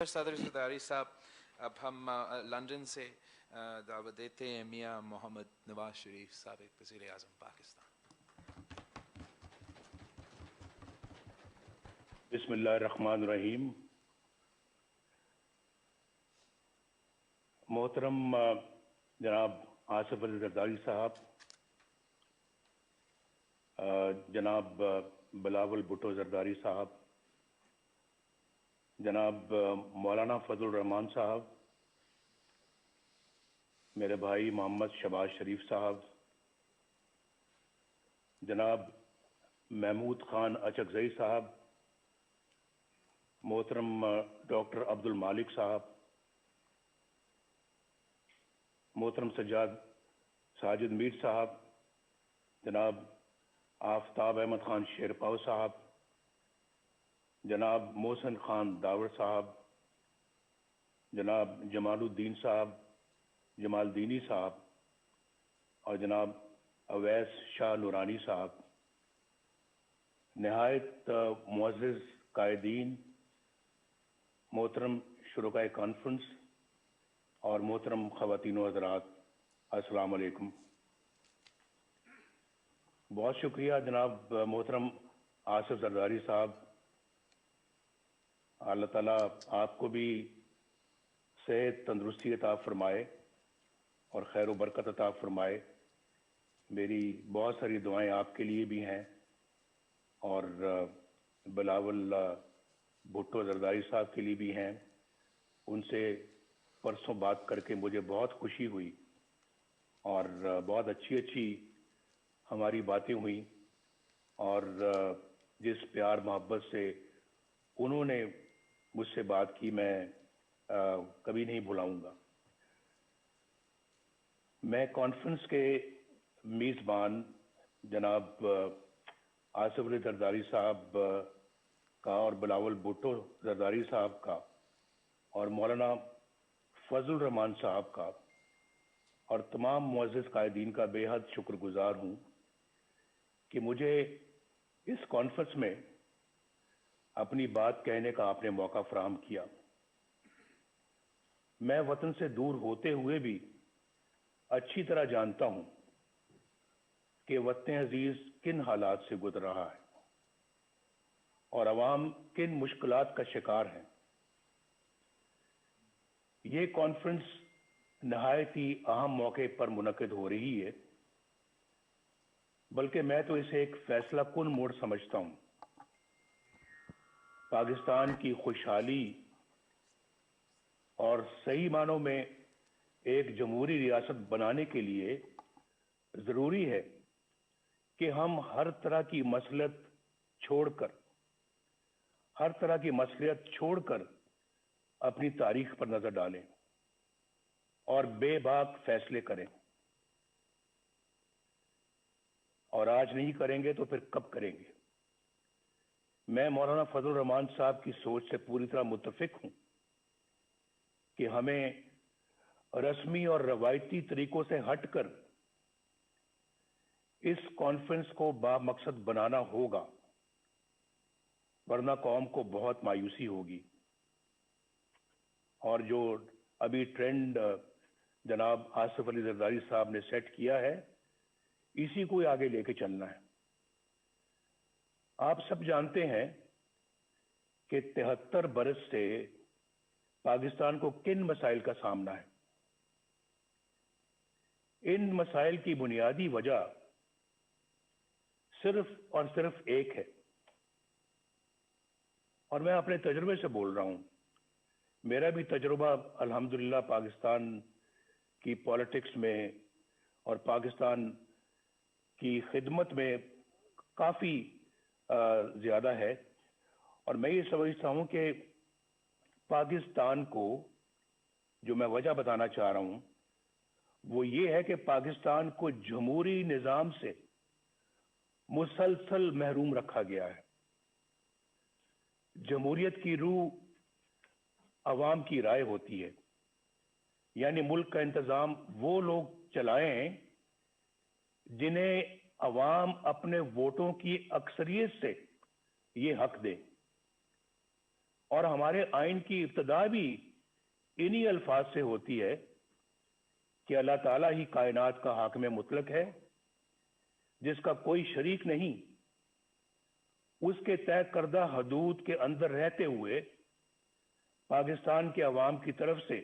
صدر زرداری صاحب، اب ہم لندن سے دعوت دیتے ہیں میاں محمد نواز شریف سابق وزیر اعظم پاکستان۔ بسم اللہ الرحمن الرحیم۔ محترم جناب آصف علی زرداری صاحب، جناب بلاول بھٹو زرداری صاحب، جناب مولانا فضل الرحمان صاحب، میرے بھائی محمد شہباز شریف صاحب، جناب محمود خان اچکزئی صاحب، محترم ڈاکٹر عبد المالک صاحب، محترم ساجد میر صاحب، جناب آفتاب احمد خان شیرپاؤ صاحب، جناب محسن خان داور صاحب، جناب جمال الدین صاحب، جمال دینی صاحب، اور جناب اویس شاہ نورانی صاحب، نہایت معزز قائدین، محترم شرکاء کانفرنس اور محترم خواتین و حضرات، السلام علیکم۔ بہت شکریہ جناب محترم آصف زرداری صاحب، اللہ تعالیٰ آپ کو بھی صحت تندرستی عطا فرمائے اور خیر و برکت عطا فرمائے۔ میری بہت ساری دعائیں آپ کے لیے بھی ہیں اور بلاول بھٹو زرداری صاحب کے لیے بھی ہیں۔ ان سے پرسوں بات کر کے مجھے بہت خوشی ہوئی اور بہت اچھی ہماری باتیں ہوئیں، اور جس پیار محبت سے انہوں نے مجھ سے بات کی میں کبھی نہیں بھلاؤں گا۔ میں کانفرنس کے میزبان جناب آصف علی زرداری صاحب کا اور بلاول بھٹو زرداری صاحب کا اور مولانا فضل الرحمان صاحب کا اور تمام معزز قائدین کا بے حد شکر گزار ہوں کہ مجھے اس کانفرنس میں اپنی بات کہنے کا آپ نے موقع فراہم کیا۔ میں وطن سے دور ہوتے ہوئے بھی اچھی طرح جانتا ہوں کہ وطن عزیز کن حالات سے گزر رہا ہے اور عوام کن مشکلات کا شکار ہیں۔ یہ کانفرنس نہایت ہی اہم موقع پر منعقد ہو رہی ہے، بلکہ میں تو اسے ایک فیصلہ کن موڑ سمجھتا ہوں۔ پاکستان کی خوشحالی اور صحیح معنوں میں ایک جمہوری ریاست بنانے کے لیے ضروری ہے کہ ہم ہر طرح کی مصلحت چھوڑ کر اپنی تاریخ پر نظر ڈالیں اور بے باک فیصلے کریں، اور آج نہیں کریں گے تو پھر کب کریں گے؟ میں مولانا فضل الرحمان صاحب کی سوچ سے پوری طرح متفق ہوں کہ ہمیں رسمی اور روایتی طریقوں سے ہٹ کر اس کانفرنس کو بامقصد بنانا ہوگا، ورنہ قوم کو بہت مایوسی ہوگی۔ اور جو ابھی ٹرینڈ جناب آصف علی زرداری صاحب نے سیٹ کیا ہے، اسی کو آگے لے کے چلنا ہے۔ آپ سب جانتے ہیں کہ 73 برس سے پاکستان کو کن مسائل کا سامنا ہے۔ ان مسائل کی بنیادی وجہ صرف اور صرف ایک ہے، اور میں اپنے تجربے سے بول رہا ہوں۔ میرا بھی تجربہ الحمدللہ پاکستان کی پالیٹکس میں اور پاکستان کی خدمت میں کافی زیادہ ہے، اور میں یہ سمجھتا ہوں کہ پاکستان کو جو میں وجہ بتانا چاہ رہا ہوں وہ یہ ہے کہ پاکستان کو جمہوری نظام سے مسلسل محروم رکھا گیا ہے۔ جمہوریت کی روح عوام کی رائے ہوتی ہے، یعنی ملک کا انتظام وہ لوگ چلائیں جنہیں عوام اپنے ووٹوں کی اکثریت سے یہ حق دے، اور ہمارے آئین کی ابتدا بھی انہی الفاظ سے ہوتی ہے کہ اللہ تعالیٰ ہی کائنات کا حاکم مطلق ہے جس کا کوئی شریک نہیں، اس کے طے کردہ حدود کے اندر رہتے ہوئے پاکستان کے عوام کی طرف سے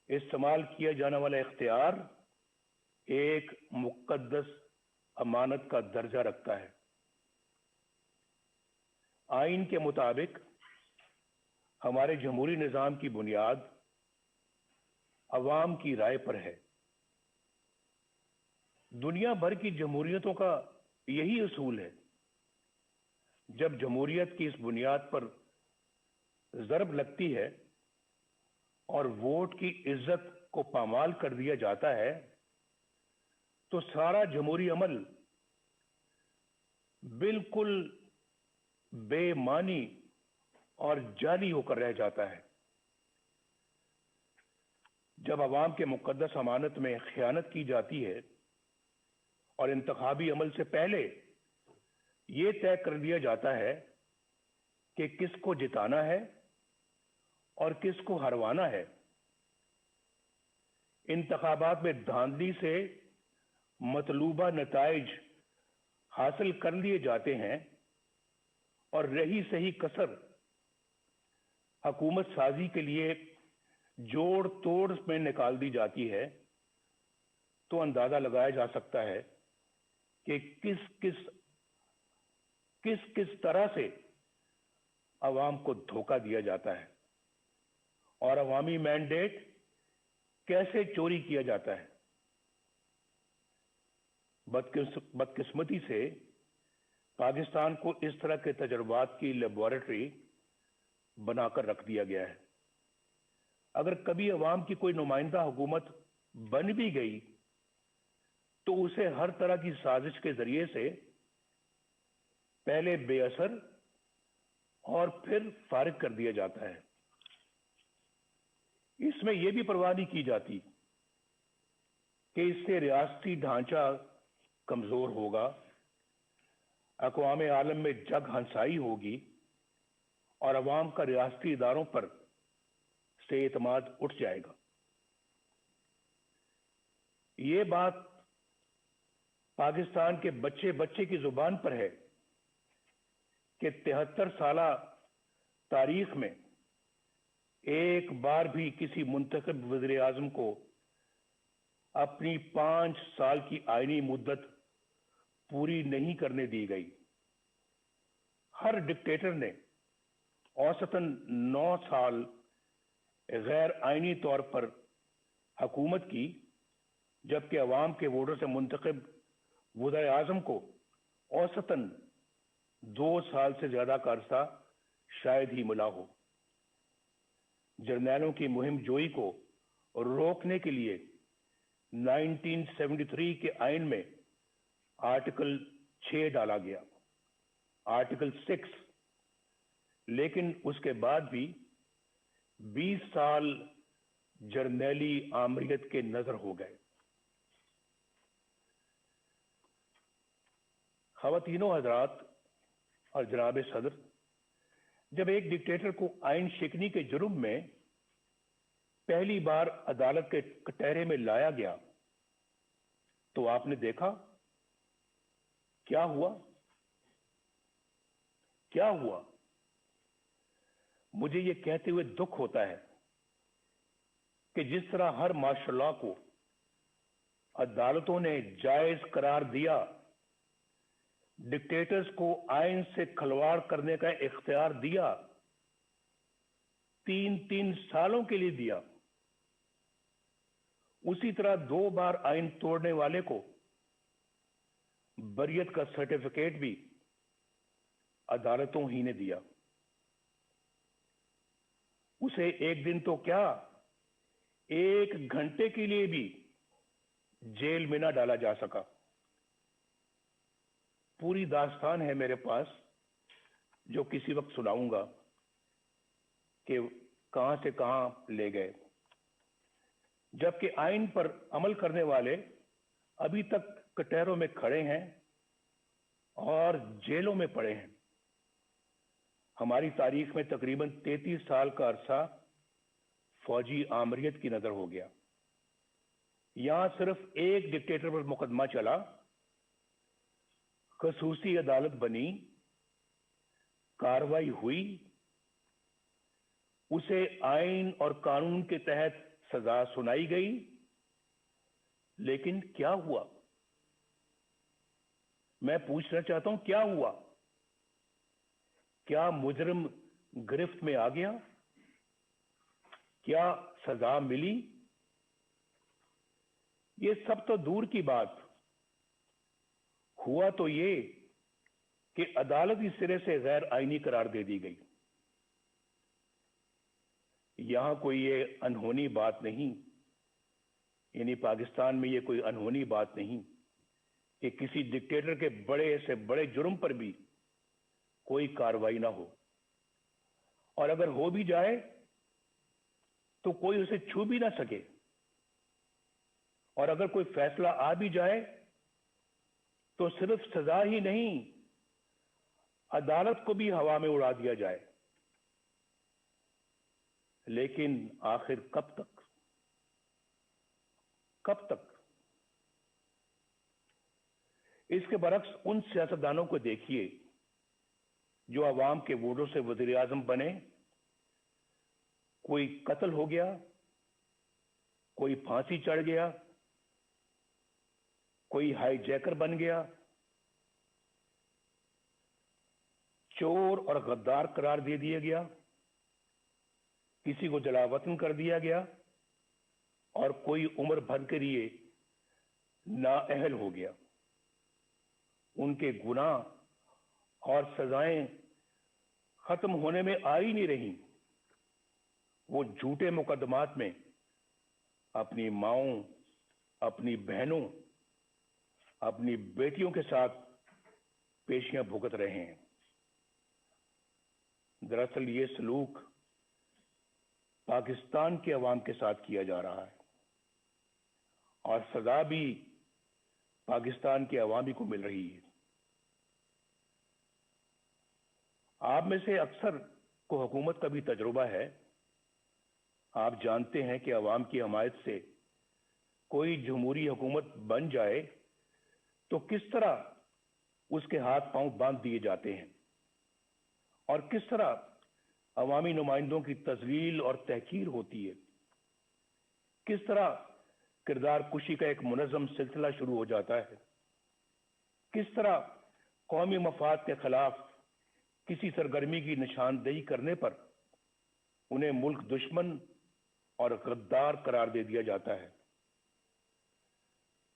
استعمال کیا جانے والا اختیار ایک مقدس امانت کا درجہ رکھتا ہے۔ آئین کے مطابق ہمارے جمہوری نظام کی بنیاد عوام کی رائے پر ہے۔ دنیا بھر کی جمہوریتوں کا یہی اصول ہے۔ جب جمہوریت کی اس بنیاد پر ضرب لگتی ہے اور ووٹ کی عزت کو پامال کر دیا جاتا ہے تو سارا جمہوری عمل بالکل بے معنی اور جعلی ہو کر رہ جاتا ہے۔ جب عوام کے مقدس امانت میں خیانت کی جاتی ہے اور انتخابی عمل سے پہلے یہ طے کر دیا جاتا ہے کہ کس کو جتانا ہے اور کس کو ہروانا ہے، انتخابات میں دھاندلی سے مطلوبہ نتائج حاصل کر لیے جاتے ہیں اور رہی صحیح کسر حکومت سازی کے لیے جوڑ توڑ میں نکال دی جاتی ہے، تو اندازہ لگایا جا سکتا ہے کہ کس طرح سے عوام کو دھوکہ دیا جاتا ہے اور عوامی مینڈیٹ کیسے چوری کیا جاتا ہے۔ بدقسمتی سے پاکستان کو اس طرح کے تجربات کی لیبارٹری بنا کر رکھ دیا گیا ہے۔ اگر کبھی عوام کی کوئی نمائندہ حکومت بن بھی گئی تو اسے ہر طرح کی سازش کے ذریعے سے پہلے بے اثر اور پھر فارغ کر دیا جاتا ہے۔ اس میں یہ بھی پرواہ نہیں کی جاتی کہ اس سے ریاستی ڈھانچہ کمزور ہوگا، اقوام عالم میں جگ ہنسائی ہوگی اور عوام کا ریاستی اداروں پر سے اعتماد اٹھ جائے گا۔ یہ بات پاکستان کے بچے بچے کی زبان پر ہے کہ 73 سالہ تاریخ میں ایک بار بھی کسی منتخب وزیر اعظم کو اپنی 5 سال کی آئینی مدت پوری نہیں کرنے دی گئی۔ ہر ڈکٹیٹر نے اوسطاً 9 سال غیر آئینی طور پر حکومت کی، جبکہ عوام کے ووٹر سے منتخب وزیر اعظم کو اوسطاً 2 سال سے زیادہ کا عرصہ شاید ہی ملا ہو۔ جرنیلوں کی مہم جوئی کو روکنے کے لیے 1973 کے آئین میں آرٹیکل 6 ڈالا گیا، آرٹیکل 6، لیکن اس کے بعد بھی 20 سال جرنیلی آمریت کے نظر ہو گئے۔ خواتینوں حضرات اور جناب صدر، جب ایک ڈکٹیٹر کو آئین شکنی کے جرم میں پہلی بار عدالت کے کٹہرے میں لایا گیا تو آپ نے دیکھا کیا ہوا؟ کیا ہوا؟ مجھے یہ کہتے ہوئے دکھ ہوتا ہے کہ جس طرح ہر مارشل لاء کو عدالتوں نے جائز قرار دیا، ڈکٹیٹرز کو آئین سے کھلواڑ کرنے کا اختیار دیا، 3 سالوں کے لیے دیا، اسی طرح 2 بار آئین توڑنے والے کو بریت کا سرٹیفکیٹ بھی عدالتوں ہی نے دیا۔ اسے ایک دن تو کیا، 1 گھنٹے کے لیے بھی جیل میں نہ ڈالا جا سکا۔ پوری داستان ہے میرے پاس جو کسی وقت سناؤں گا کہ کہاں سے کہاں لے گئے، جبکہ آئین پر عمل کرنے والے ابھی تک کٹہروں میں کھڑے ہیں اور جیلوں میں پڑے ہیں۔ ہماری تاریخ میں تقریباً 33 سال کا عرصہ فوجی آمریت کی نظر ہو گیا. یہاں صرف ایک ڈکٹیٹر پر مقدمہ چلا، خصوصی عدالت بنی، کارروائی ہوئی، اسے آئین اور قانون کے تحت سزا سنائی گئی، لیکن کیا ہوا؟ میں پوچھنا چاہتا ہوں، کیا ہوا؟ کیا مجرم گرفت میں آ گیا؟ کیا سزا ملی؟ یہ سب تو دور کی بات. ہوا تو یہ کہ عدالت اس سرے سے غیر آئینی قرار دے دی گئی. یہاں کوئی یہ انہونی بات نہیں، یعنی پاکستان میں یہ کوئی انہونی بات نہیں کہ کسی ڈکٹیٹر کے بڑے سے بڑے جرم پر بھی کوئی کارروائی نہ ہو، اور اگر ہو بھی جائے تو کوئی اسے چھو بھی نہ سکے، اور اگر کوئی فیصلہ آ بھی جائے تو صرف سزا ہی نہیں، عدالت کو بھی ہوا میں اڑا دیا جائے. لیکن آخر کب تک؟ کب تک؟ اس کے برعکس ان سیاستدانوں کو دیکھیے جو عوام کے ووٹوں سے وزیر اعظم بنے. کوئی قتل ہو گیا، کوئی پھانسی چڑھ گیا، کوئی ہائی جیکر بن گیا، چور اور غدار قرار دے دیا گیا، کسی کو جلا وطن کر دیا گیا، اور کوئی عمر بھر کے لیے نااہل ہو گیا. ان کے گناہ اور سزائیں ختم ہونے میں آ ہی نہیں رہی. وہ جھوٹے مقدمات میں اپنی ماؤں، اپنی بہنوں، اپنی بیٹیوں کے ساتھ پیشیاں بھگت رہے ہیں. دراصل یہ سلوک پاکستان کے عوام کے ساتھ کیا جا رہا ہے، اور سزا بھی پاکستان کے عوامی کو مل رہی ہے. آپ میں سے اکثر کو حکومت کا بھی تجربہ ہے. آپ جانتے ہیں کہ عوام کی حمایت سے کوئی جمہوری حکومت بن جائے تو کس طرح اس کے ہاتھ پاؤں باندھ دیے جاتے ہیں، اور کس طرح عوامی نمائندوں کی تذلیل اور تحقیر ہوتی ہے. کس طرح کردار کشی کا ایک منظم سلسلہ شروع ہو جاتا ہے. کس طرح قومی مفاد کے خلاف کسی سرگرمی کی نشاندہی کرنے پر انہیں ملک دشمن اور غدار قرار دے دیا جاتا ہے.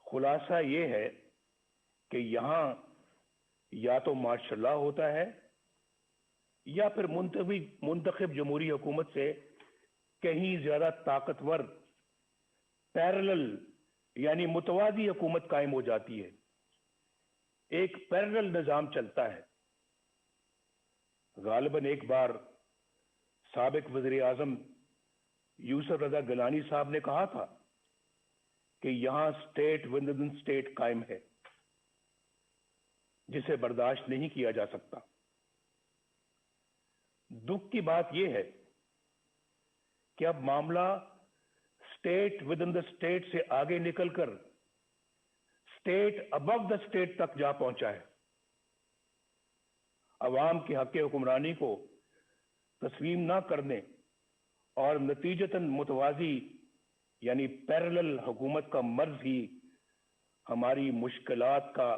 خلاصہ یہ ہے کہ یہاں یا تو مارشل لا ہوتا ہے یا پھر منتخب جمہوری حکومت سے کہیں زیادہ طاقتور پیرلل یعنی متوازی حکومت قائم ہو جاتی ہے. ایک پیرلل نظام چلتا ہے. غالباً ایک بار سابق وزیر اعظم یوسف رضا گیلانی صاحب نے کہا تھا کہ یہاں اسٹیٹ ود ان اسٹیٹ قائم ہے جسے برداشت نہیں کیا جا سکتا. دکھ کی بات یہ ہے کہ اب معاملہ state with in the state سے آگے نکل کر اسٹیٹ ابو دا اسٹیٹ تک جا پہنچا ہے. عوام کے حق حکمرانی کو تسلیم نہ کرنے اور نتیجتاً متوازی یعنی پیرلل حکومت کا مرض ہی ہماری مشکلات کا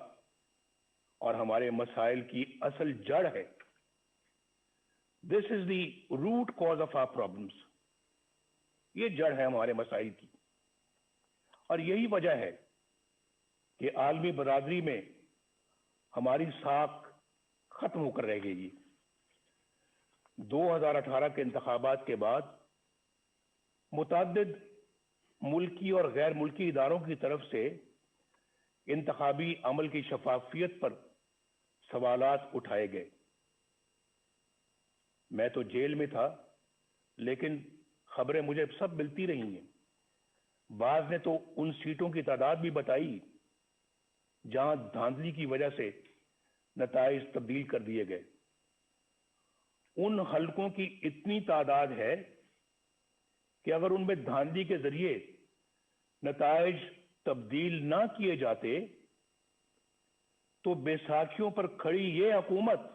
اور ہمارے مسائل کی اصل جڑ ہے. This is the root cause of our problems. یہ جڑ ہے ہمارے مسائل کی، اور یہی وجہ ہے کہ عالمی برادری میں ہماری ساکھ ختم ہو کر رہ گئی. 2018 کے انتخابات کے بعد متعدد ملکی اور غیر ملکی اداروں کی طرف سے انتخابی عمل کی شفافیت پر سوالات اٹھائے گئے. میں تو جیل میں تھا، لیکن خبریں مجھے سب ملتی رہی ہیں. بعض نے تو ان سیٹوں کی تعداد بھی بتائی جہاں دھاندلی کی وجہ سے نتائج تبدیل کر دیے گئے. उन हलकों की इतनी तादाद है कि अगर उनमें धांधली के जरिए नताइज तब्दील ना किए जाते तो बैसाखियों पर खड़ी ये हुकूमत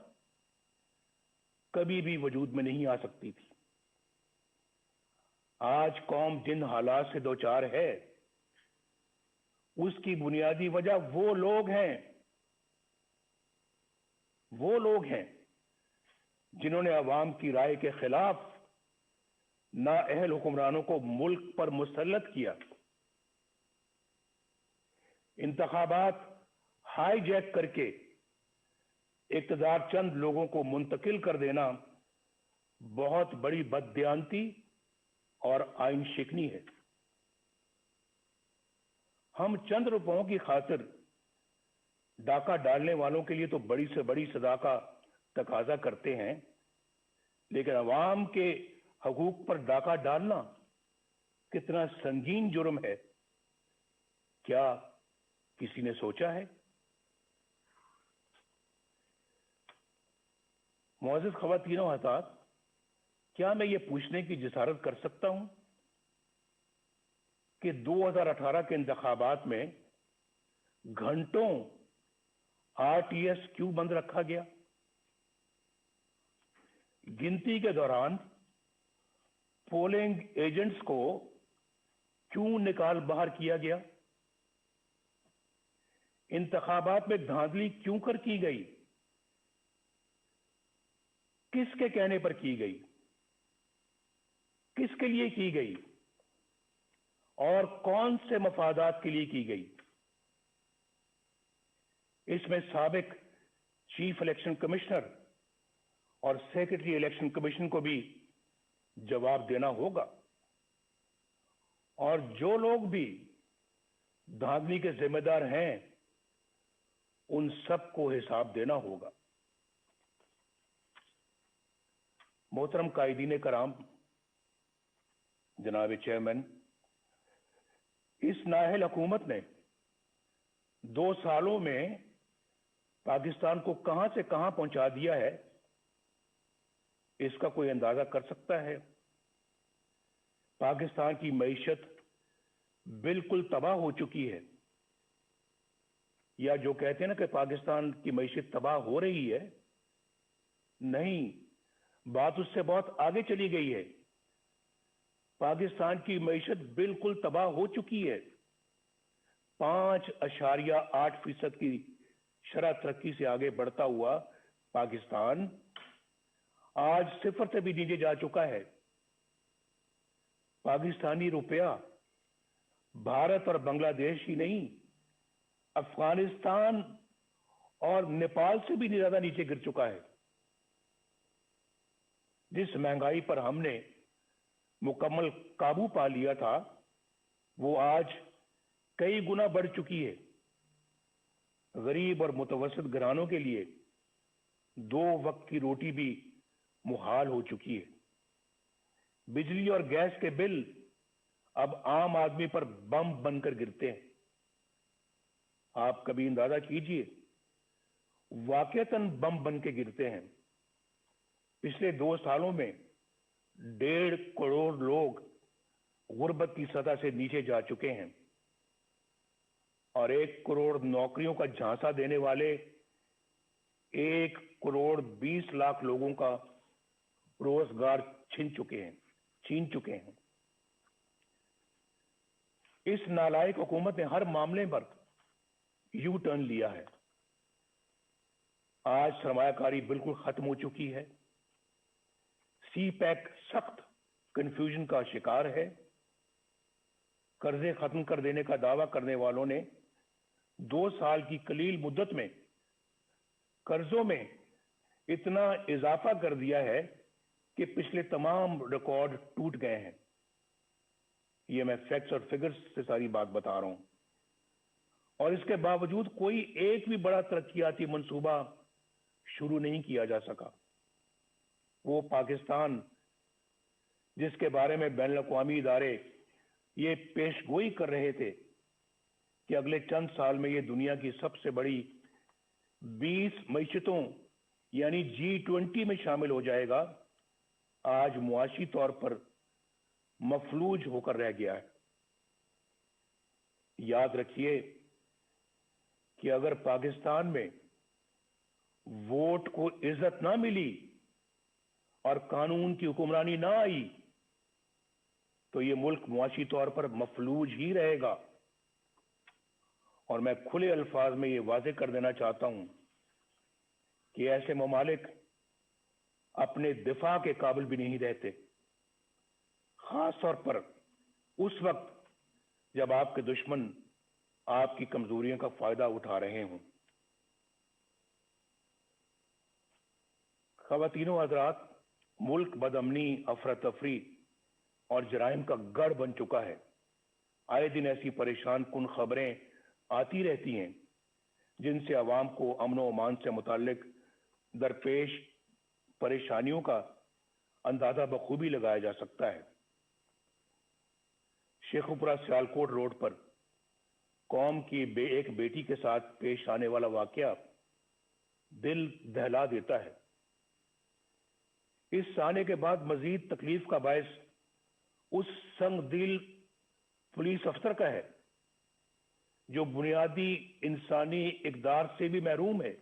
कभी भी वजूद में नहीं आ सकती थी। आज कौम जिन हालात से दो चार है, उसकी बुनियादी वजह वो लोग हैं जिन्होंने अवाम की राय के खिलाफ नाअहल हुक्मरानों को मुल्क पर मुसल्लत किया। इंतखाबात हाईजैक करके इक़्तिदार चंद लोगों को मुंतकिल कर देना बहुत बड़ी बददियानती और आइन शिकनी है। हम चंद रुपयों की खातिर डाका डालने वालों के लिए तो बड़ी से बड़ी सजा का तकाजा करते हैं, लेकिन अवाम के हकूक पर डाका डालना कितना संगीन जुर्म है, क्या किसी ने सोचा है? मुअज़्ज़िज़ ख़वातीन व हज़रात, क्या मैं ये पूछने की जिसारत कर सकता हूं कि 2018 के इंतखाबात में घंटों RTS क्यों बंद रखा गया? गिनती के दौरान पोलिंग एजेंट्स को क्यों निकाल बाहर किया गया? इंतखाबात में धांधली क्यों कर की गई? किसके कहने पर की गई? किसके लिए की गई? और कौन से मफादात के लिए की गई? इसमें साबिक चीफ इलेक्शन कमिश्नर और सेक्रेटरी इलेक्शन कमीशन को भी जवाब देना होगा, और जो लोग भी धांधली के जिम्मेदार हैं उन सबको हिसाब देना होगा। मोहतरम कायदीन कराम, जनाब चेयरमैन, इस नाअहल हुकूमत ने 2 सालों में पाकिस्तान को कहां से कहां पहुंचा दिया है, इसका कोई अंदाजा कर सकता है? पाकिस्तान की मईशत बिल्कुल तबाह हो चुकी है, या जो कहते हैं ना कि पाकिस्तान की मईशत तबाह हो रही है, नहीं, बात उससे बहुत आगे चली गई है। पाकिस्तान की मईशत बिल्कुल तबाह हो चुकी है। 5.8% की शरह तरक्की से आगे बढ़ता हुआ पाकिस्तान आज 0 से भी नीचे जा चुका है। पाकिस्तानी रुपया भारत और बांग्लादेश ही नहीं, अफगानिस्तान और नेपाल से भी ज्यादा नीचे गिर चुका है। जिस महंगाई पर हमने मुकम्मल काबू पा लिया था, वो आज कई गुना बढ़ चुकी है। गरीब और मुतवस्सित घरानों के लिए 2 वक्त की रोटी भी मुहाल हो चुकी है। बिजली और गैस के बिल अब आम आदमी पर बम बनकर गिरते हैं। आप कभी अंदाजा कीजिए, वाकईतन बम बन के गिरते हैं। पिछले 2 सालों में 1.5 करोड़ लोग गुर्बत की सतह से नीचे जा चुके हैं, और 1 करोड़ नौकरियों का झांसा देने वाले 1 करोड़ 20 लाख लोगों का रोजगार छीन चुके हैं। इस नालायक हुकूमत ने हर मामले पर यू टर्न लिया है। आज सरमायाकारी बिल्कुल खत्म हो चुकी है। CPEC सख्त कंफ्यूजन का शिकार है। कर्जे खत्म कर देने का दावा करने वालों ने 2 साल की कलील मुद्दत में कर्जों में इतना इजाफा कर दिया है कि पिछले तमाम रिकॉर्ड टूट गए हैं। ये मैं फैक्ट्स और फिगर्स से सारी बात बता रहा हूं। और इसके बावजूद कोई एक भी बड़ा तरक्कियाती मंसूबा शुरू नहीं किया जा सका। वो पाकिस्तान जिसके बारे में बैनुल अक़वामी इदारे ये पेशगोई कर रहे थे कि अगले चंद साल में ये दुनिया की सबसे बड़ी 20 मईशतों यानी G20 में शामिल हो जाएगा, आज मुआशी तौर पर मफलूज होकर रह गया है। याद रखिए कि अगर पाकिस्तान में वोट को इज्जत ना मिली और कानून की हुक्मरानी ना आई तो ये मुल्क मुआशी तौर पर मफलूज ही रहेगा। और मैं खुले अल्फाज में ये वाज़ेह कर देना चाहता हूं कि ऐसे ममालिक अपने दिफा के काबिल भी नहीं रहते, खास तौर पर उस वक्त जब आपके दुश्मन आपकी कमजोरियों का फायदा उठा रहे हों। ख़वातीनो हज़रात, मुल्क बदअमनी, अफरा तफरी और जराइम का गढ़ बन चुका है। आए दिन ऐसी परेशान कुन खबरें आती रहती हैं जिनसे अवाम को अमन व अमान से मुताल्लिक दरपेश परेशानियों का अंदाजा बखूबी लगाया जा सकता है। शेखुपुरा सियालकोट रोड पर कौम की एक बेटी के साथ पेश आने वाला वाकया दिल दहला देता है। इस आने के बाद मजीद तकलीफ का बायस उस संगदिल पुलिस अफसर का है जो बुनियादी इंसानी इकदार से भी महरूम है।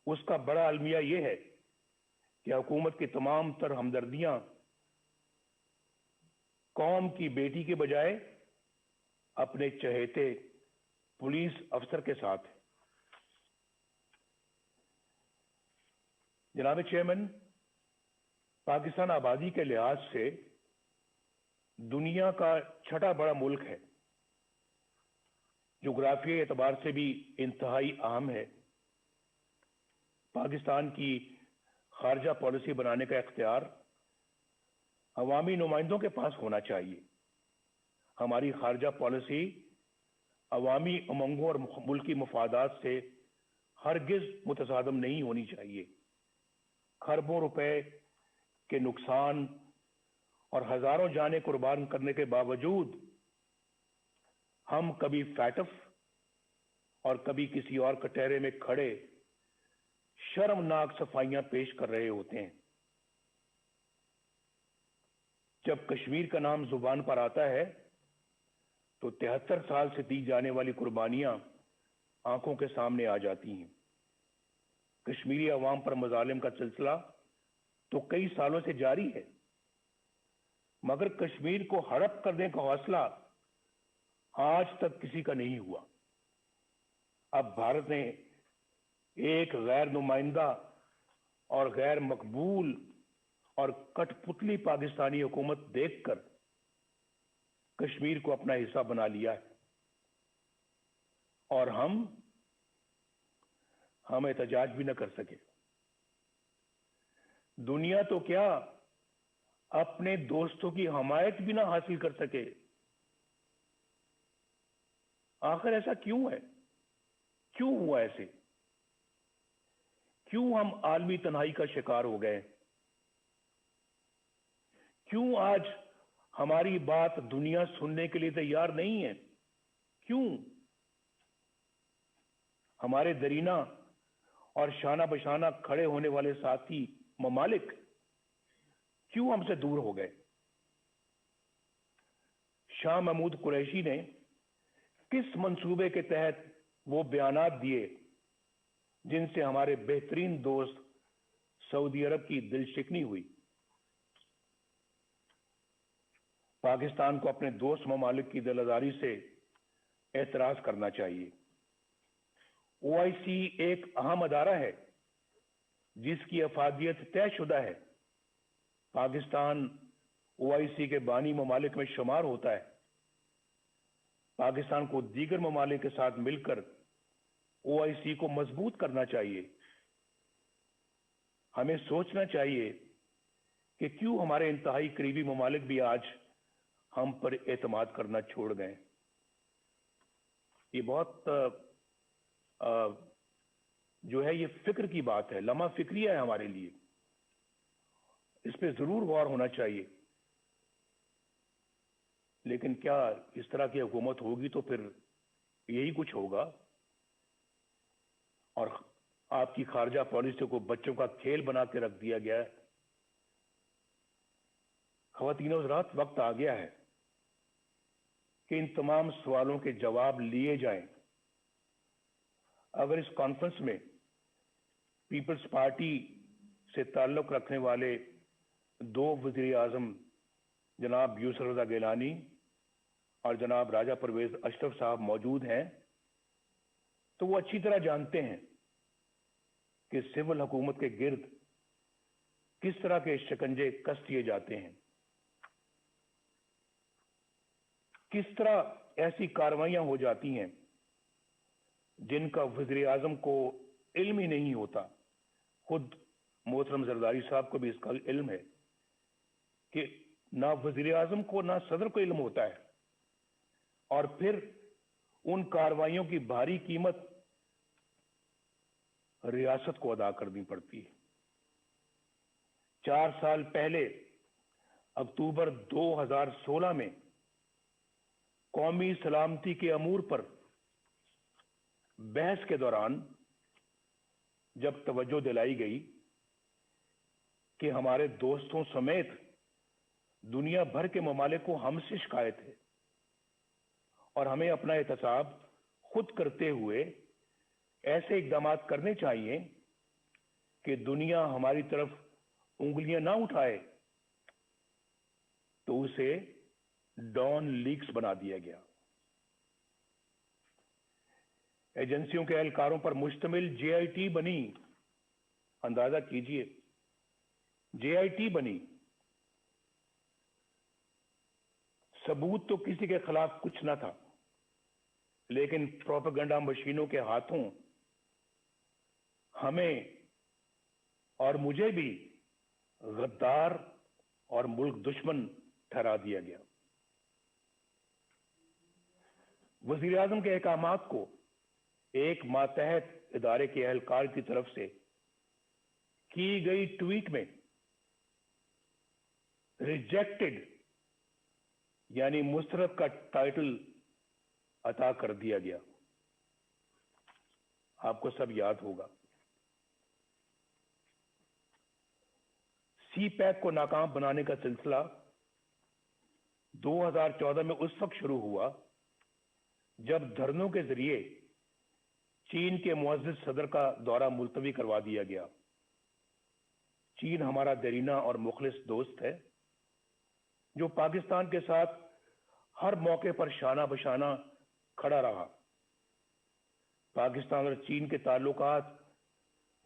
उसका बड़ा अलमिया यह है कि हुकूमत की तमाम तर हमदर्दियां कौम की बेटी के बजाय अपने चहेते पुलिस अफसर के साथ है। जनाब चेयरमैन, पाकिस्तान आबादी के लिहाज से दुनिया का छठा बड़ा मुल्क है, जोग्राफियाई एतबार से भी इंतहाई अहम है। पाकिस्तान की खारजा पॉलिसी बनाने का इख्तियार अवामी नुमाइंदों के पास होना चाहिए। हमारी खारजा पॉलिसी अवामी उमंगों और मुल्की मफादात से हरगिज मुतसादम नहीं होनी चाहिए। खरबों रुपए के नुकसान और हजारों जानें कुर्बान करने के बावजूद हम कभी फैटफ और कभी किसी और कटहरे में खड़े शर्मनाक सफाइयां पेश कर रहे होते हैं। जब कश्मीर का नाम जुबान पर आता है तो 73 साल से दी जाने वाली कुर्बानियां आंखों के सामने आ जाती हैं। कश्मीरी अवाम पर मजालिम का सिलसिला तो कई सालों से जारी है, मगर कश्मीर को हड़प करने का हौसला आज तक किसी का नहीं हुआ। अब भारत ने एक गैर नुमाइंदा और गैर मकबूल और कठपुतली पाकिस्तानी हुकूमत देखकर कश्मीर को अपना हिस्सा बना लिया है और हम एहतजाज भी न कर सके। दुनिया तो क्या, अपने दोस्तों की हमायत भी ना हासिल कर सके। आखिर ऐसा क्यों है? क्यों हुआ ऐसे? क्यों हम आलमी तन्हाई का शिकार हो गए? क्यों आज हमारी बात दुनिया सुनने के लिए तैयार नहीं है? क्यों हमारे दरीना और शाना बशाना खड़े होने वाले साथी ममालिक क्यों हमसे दूर हो गए? शाह महमूद कुरैशी ने किस मंसूबे के तहत वो बयानात दिए जिनसे हमारे बेहतरीन दोस्त सऊदी अरब की दिलशिकनी हुई? पाकिस्तान को अपने दोस्त ममालिक की दिलदारी से एतराज करना चाहिए। ओआईसी एक अहम अदारा है जिसकी अफादियत तयशुदा है। पाकिस्तान ओआईसी के बानी ममालिक में शुमार होता है। पाकिस्तान को दीगर ममालिक के साथ मिलकर ओआईसी को मजबूत करना चाहिए। हमें सोचना चाहिए कि क्यों हमारे इंतहाई करीबी ममालिक भी आज हम पर एतमाद करना छोड़ गए। ये बहुत जो है ये फिक्र की बात है, लम्हा फिक्रिया है हमारे लिए। इस पे जरूर गौर होना चाहिए। लेकिन क्या इस तरह की हुकूमत होगी तो फिर यही कुछ होगा। और आपकी खारजा पॉलिसी को बच्चों का खेल बना के रख दिया गया है। ख़वातीन और हज़रात, वक्त आ गया है कि इन तमाम सवालों के जवाब लिए जाएं। अगर इस कॉन्फ्रेंस में पीपल्स पार्टी से ताल्लुक रखने वाले दो वज़ीर आज़म जनाब यूसुफ रज़ा गिलानी और जनाब राजा परवेज अशरफ साहब मौजूद हैं, तो वो अच्छी तरह जानते हैं कि सिविल हुकूमत के गिर्द किस तरह के शिकंजे कस दिए जाते हैं, किस तरह ऐसी कार्रवाइयां हो जाती हैं जिनका वज़ीर आज़म को इल्म ही नहीं होता। खुद मोहतरम जरदारी साहब को भी इसका इल्म है कि ना वज़ीर आज़म को ना सदर को इल्म होता है, और फिर उन कार्रवाइयों की भारी कीमत रियासत को अदा करनी पड़ती है। 4 साल पहले अक्टूबर 2016 में कौमी सलामती के अमूर पर बहस के दौरान जब तवज्जो दिलाई गई कि हमारे दोस्तों समेत दुनिया भर के ममालिक को हमसे शिकायत है और हमें अपना एहतसाब खुद करते हुए ऐसे इकदाम करने चाहिए कि दुनिया हमारी तरफ उंगलियां ना उठाए, तो उसे डॉन लीक्स बना दिया गया। एजेंसियों के एहलकारों पर मुश्तमिल जेआईटी बनी। अंदाजा कीजिए, जेआईटी बनी। सबूत तो किसी के खिलाफ कुछ ना था, लेकिन प्रोपेगेंडा मशीनों के हाथों हमें और मुझे भी गद्दार और मुल्क दुश्मन ठहरा दिया गया। वज़ीर आज़म के अहकामात को एक मातहत इदारे के एहलकार की तरफ से की गई ट्वीट में रिजेक्टेड यानी मुस्तरद का टाइटल अता कर दिया गया। आपको सब याद होगा। सी पैक को नाकाम बनाने का सिलसिला 2014 में उस वक्त शुरू हुआ जब धरनों के जरिए चीन के मुअज़्ज़िज़ सदर का दौरा मुलतवी करवा दिया गया। चीन हमारा देरीना और मुखलिस दोस्त है, जो पाकिस्तान के साथ हर मौके पर शाना बशाना खड़ा रहा। पाकिस्तान और चीन के ताल्लुकात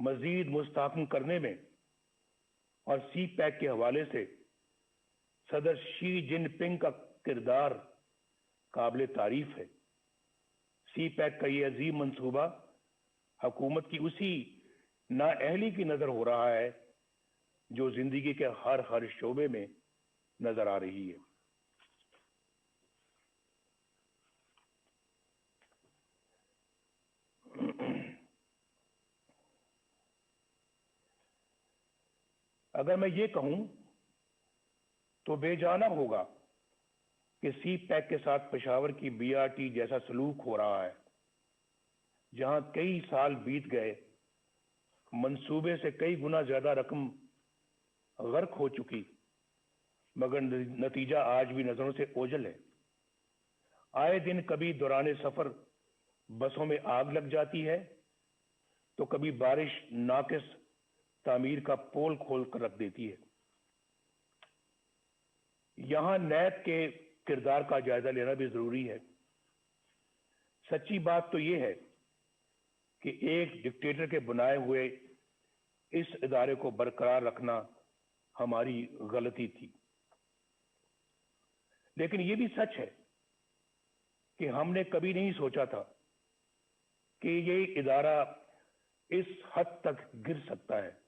मजीद मुस्तहकम करने में और सी पैक के हवाले से सदर शी जिनपिंग का किरदार काबिल तारीफ है। सी पैक का ये अजीम मंसूबा हुकूमत की उसी नाअहली की नजर हो रहा है जो जिंदगी के हर शोबे में नजर आ रही है। अगर मैं ये कहूं तो बेजाना होगा कि सी पैक के साथ पेशावर की बीआरटी जैसा सलूक हो रहा है, जहां कई साल बीत गए, मंसूबे से कई गुना ज्यादा रकम गर्क हो चुकी, मगर नतीजा आज भी नजरों से ओझल है। आए दिन कभी दौरान सफर बसों में आग लग जाती है, तो कभी बारिश नाकिस तामीर का पोल खोल कर रख देती है। यहां नैब के किरदार का जायजा लेना भी जरूरी है। सच्ची बात तो यह है कि एक डिक्टेटर के बनाए हुए इस इदारे को बरकरार रखना हमारी गलती थी, लेकिन यह भी सच है कि हमने कभी नहीं सोचा था कि यह इदारा इस हद तक गिर सकता है।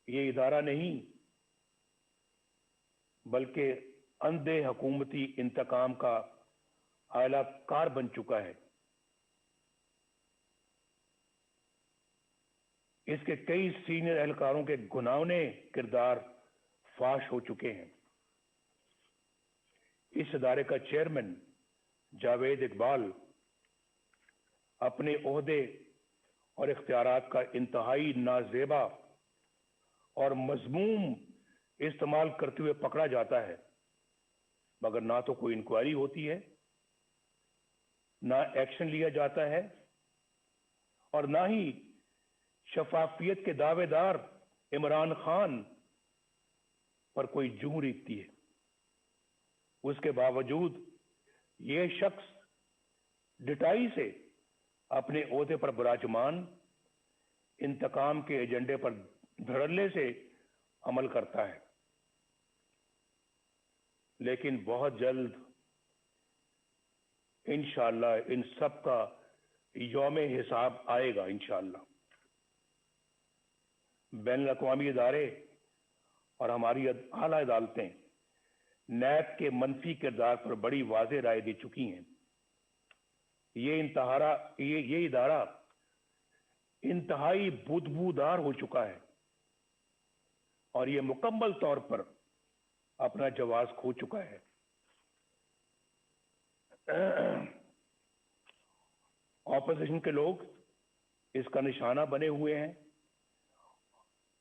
ये इदारा नहीं बल्कि अंधे हुकूमती इंतकाम का आला कार बन चुका है। इसके कई सीनियर एहलकारों के घुनावने किरदार फाश हो चुके हैं। इस इदारे का चेयरमैन जावेद इकबाल अपने ओहदे اور اختیارات کا انتہائی نازیبا اور مذموم استعمال کرتے ہوئے پکڑا جاتا ہے، مگر نہ تو کوئی انکوائری ہوتی ہے، نہ ایکشن لیا جاتا ہے، اور نہ ہی شفافیت کے دعوے دار عمران خان پر کوئی جوں ریکتی ہے۔ اس کے باوجود یہ شخص ڈٹائی سے اپنے عہدے پر براجمان انتقام کے ایجنڈے پر دھڑلے سے عمل کرتا ہے، لیکن بہت جلد انشاءاللہ ان سب کا یوم حساب آئے گا انشاءاللہ۔ بین الاقوامی ادارے اور ہماری اعلیٰ عدالتیں نیب کے منفی کردار پر بڑی واضح رائے دے چکی ہیں۔ یہ ادارہ انتہائی بدبودار ہو چکا ہے اور یہ مکمل طور پر اپنا جواز کھو چکا ہے۔ اپوزیشن کے لوگ اس کا نشانہ بنے ہوئے ہیں،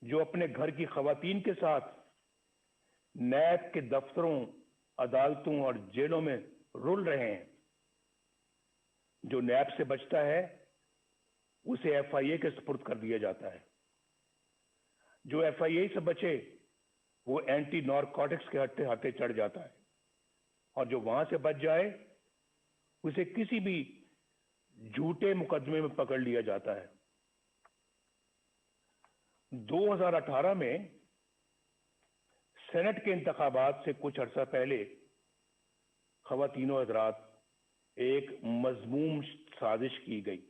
جو اپنے گھر کی خواتین کے ساتھ نیب کے دفتروں، عدالتوں اور جیلوں میں رول رہے ہیں۔ جو نیب سے بچتا ہے اسے ایف آئی اے کے سپرد کر دیا جاتا ہے، جو ایف آئی اے سے بچے وہ اینٹی نارکوٹکس کے ہاتھے چڑھ جاتا ہے، اور جو وہاں سے بچ جائے اسے کسی بھی جھوٹے مقدمے میں پکڑ لیا جاتا ہے۔ 2018 میں سینٹ کے انتخابات سے کچھ عرصہ پہلے خواتین و حضرات ایک مذموم سازش کی گئی،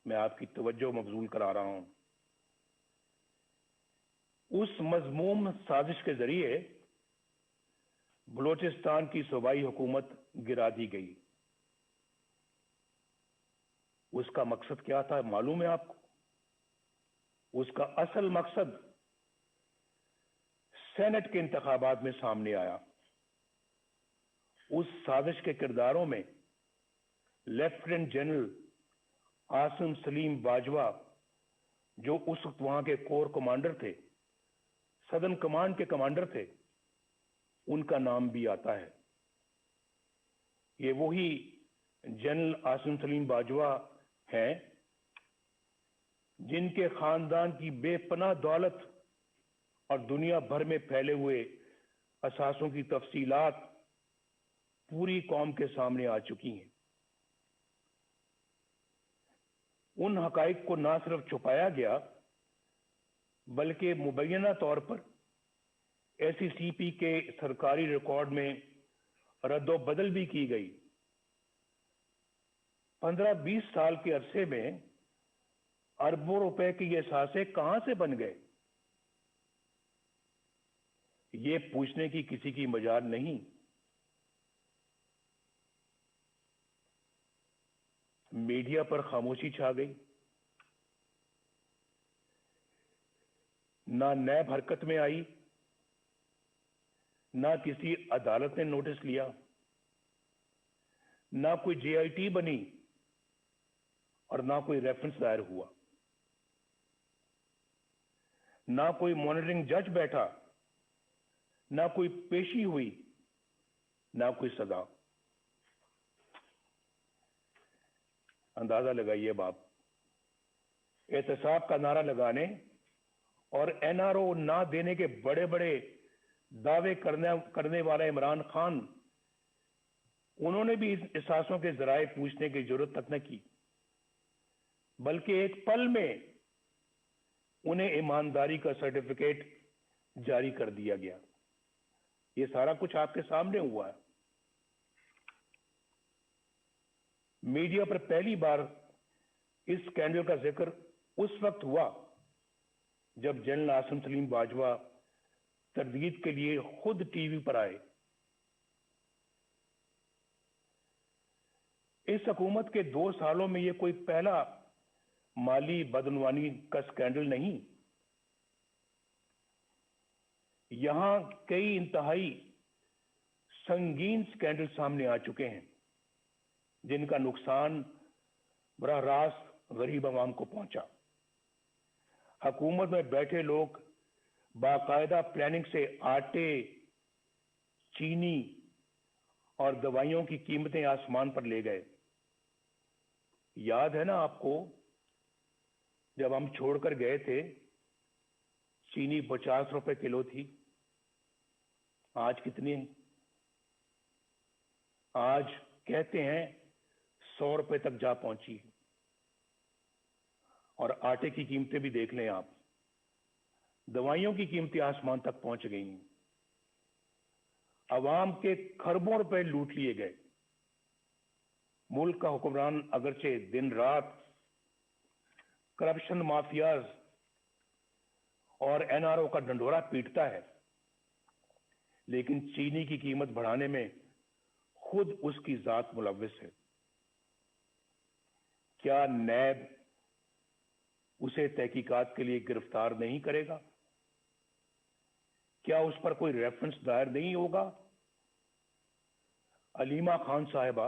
میں آپ کی توجہ مبذول کرا رہا ہوں۔ اس مذموم سازش کے ذریعے بلوچستان کی صوبائی حکومت گرا دی گئی۔ اس کا مقصد کیا تھا معلوم ہے آپ کو؟ اس کا اصل مقصد سینٹ کے انتخابات میں سامنے آیا۔ اس سازش کے کرداروں میں لیفٹیننٹ جنرل عاصم سلیم باجوہ، جو اس وقت وہاں کے کور کمانڈر تھے، سدرن کمانڈ کے کمانڈر تھے، ان کا نام بھی آتا ہے۔ یہ وہی جنرل عاصم سلیم باجوہ ہیں جن کے خاندان کی بے پناہ دولت اور دنیا بھر میں پھیلے ہوئے اثاثوں کی تفصیلات پوری قوم کے سامنے آ چکی ہیں۔ ان حقائق کو نہ صرف چھپایا گیا بلکہ مبینہ طور پر ایس سی سی پی کے سرکاری ریکارڈ میں رد و بدل بھی کی گئی۔ 15-20 سال کے عرصے میں اربوں روپے کے یہ اثاثے کہاں سے بن گئے، یہ پوچھنے کی کسی کی مجال نہیں۔ میڈیا پر خاموشی چھا گئی، نہ نیب حرکت میں آئی، نہ کسی عدالت نے نوٹس لیا، نہ کوئی جے آئی ٹی بنی اور نہ کوئی ریفرنس دائر ہوا، نہ کوئی مانیٹرنگ جج بیٹھا، نہ کوئی پیشی ہوئی، نہ کوئی سزا۔ اندازہ لگائیے اب آپ، احتساب کا نعرہ لگانے اور این آر او نہ دینے کے بڑے بڑے دعوے کرنے والا عمران خان، انہوں نے بھی اس اثاثوں کے ذرائع پوچھنے کی ضرورت تک نہ کی، بلکہ ایک پل میں انہیں ایمانداری کا سرٹیفکیٹ جاری کر دیا گیا۔ یہ سارا کچھ آپ کے سامنے ہوا ہے۔ میڈیا پر پہلی بار اس سکینڈل کا ذکر اس وقت ہوا جب جنرل عاصم سلیم باجوہ تردید کے لیے خود ٹی وی پر آئے۔ اس حکومت کے 2 سالوں میں یہ کوئی پہلا مالی بدعنوانی کا سکینڈل نہیں۔ یہاں کئی انتہائی سنگین سکینڈل سامنے آ چکے ہیں جن کا نقصان براہ راست गरीब आवाम को पहुंचा। हुकूमत में बैठे लोग बाकायदा प्लानिंग से आटे, चीनी और दवाइयों की कीमतें आसमान पर ले गए। याद है ना आपको, जब हम छोड़कर गए थे चीनी 50 रुपए किलो थी, आज कितनी है? आज कहते हैं 100 रुपए तक जा पहुंची है। और आटे की कीमतें भी देख लें आप, दवाइयों की कीमतें आसमान तक पहुंच गई हैं। अवाम के खरबों रुपए लूट लिए गए। मुल्क का हुक्मरान अगरचे दिन रात करप्शन माफियाज और एनआरओ का डंडोरा पीटता है, लेकिन चीनी की कीमत बढ़ाने में खुद उसकी जात मुलव्विस है। क्या नैब उसे तहकीकात के लिए गिरफ्तार नहीं करेगा? क्या उस पर कोई रेफरेंस दायर नहीं होगा? अलीमा खान साहिबा,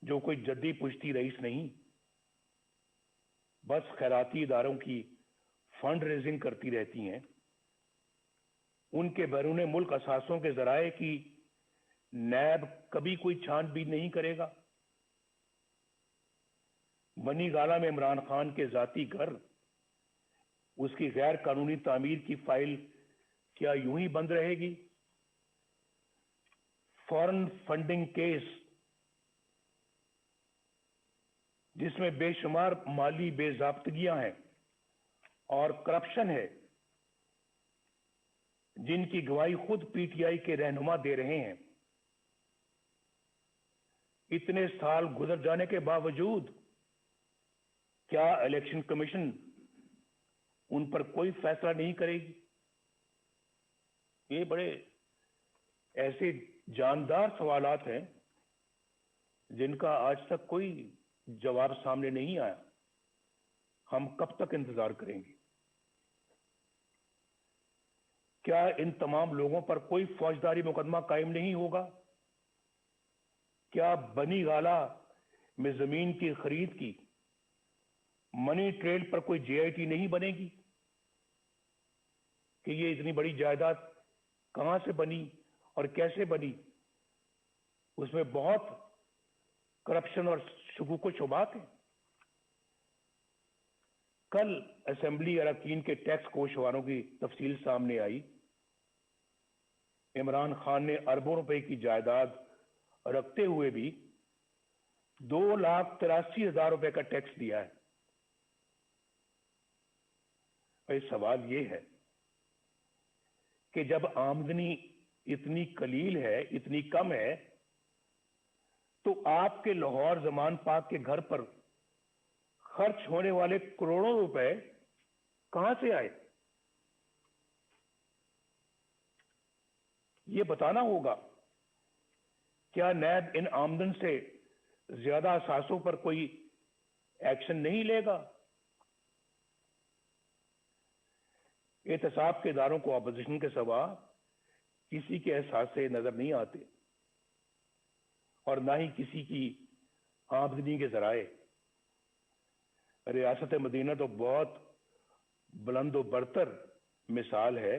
जो कोई जद्दी पुश्ती रईस नहीं, बस खैराती इदारों की फंड रेजिंग करती रहती हैं, उनके बैरूने मुल्क असासों के जराए की नैब कभी कोई छानबीन नहीं करेगा। बनी गाला में इमरान खान के जाती घर, उसकी गैर कानूनी तामीर की फाइल क्या यूं ही बंद रहेगी? फॉरेन फंडिंग केस, जिसमें बेशुमार माली बेजाब्तगियां हैं और करप्शन है, जिनकी गवाही खुद पीटीआई के रहनुमा दे रहे हैं, इतने साल गुजर जाने के बावजूद क्या इलेक्शन कमीशन उन पर कोई फैसला नहीं करेगी? ये बड़े ऐसे जानदार सवालात हैं जिनका आज तक कोई जवाब सामने नहीं आया। हम कब तक इंतजार करेंगे? क्या इन तमाम लोगों पर कोई फौजदारी मुकदमा कायम नहीं होगा? क्या बनी गाला में जमीन की खरीद की मनी ट्रेल पर कोई जेआईटी नहीं बनेगी कि ये इतनी बड़ी जायदाद कहां से बनी और कैसे बनी? उसमें बहुत करप्शन और शुकूक शुबात है। कल असेंबली अरकान के टैक्स कोषवारों की तफसील सामने आई। इमरान खान ने अरबों रुपए की जायदाद रखते हुए भी 2,83,000 रुपए का टैक्स दिया है। भाई सवाल ये है कि जब आमदनी इतनी कलील है, इतनी कम है, तो आपके लाहौर जमान पाक के घर पर खर्च होने वाले करोड़ों रुपए कहां से आए? ये बताना होगा। क्या नैब इन आमदन से ज्यादा असासों पर कोई एक्शन नहीं लेगा? एहतसाब के इदारों को अपोजिशन के सिवा किसी के एहसास से नजर नहीं आते और ना ही किसी की आमदनी के जराए। रियासत मदीना तो बहुत बुलंद और बरतर मिसाल है।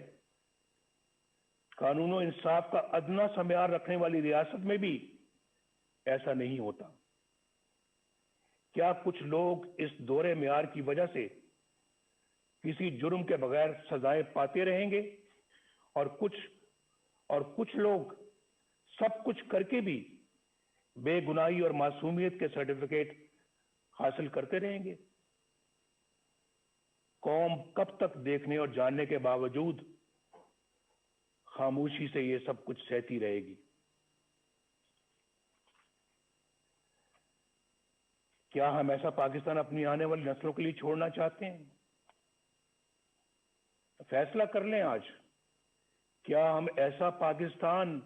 कानून और इंसाफ का अदना सा म्यार रखने वाली रियासत में भी ऐसा नहीं होता। क्या कुछ लोग इस दोहरे म्यार की वजह से किसी जुर्म के बगैर सजाएं पाते रहेंगे और कुछ लोग सब कुछ करके भी बेगुनाही और मासूमियत के सर्टिफिकेट हासिल करते रहेंगे? कौम कब तक देखने और जानने के बावजूद खामोशी से ये सब कुछ सहती रहेगी? क्या हम ऐसा पाकिस्तान अपनी आने वाली नस्लों के लिए छोड़ना चाहते हैं? फैसला कर लें आज। क्या हम ऐसा पाकिस्तान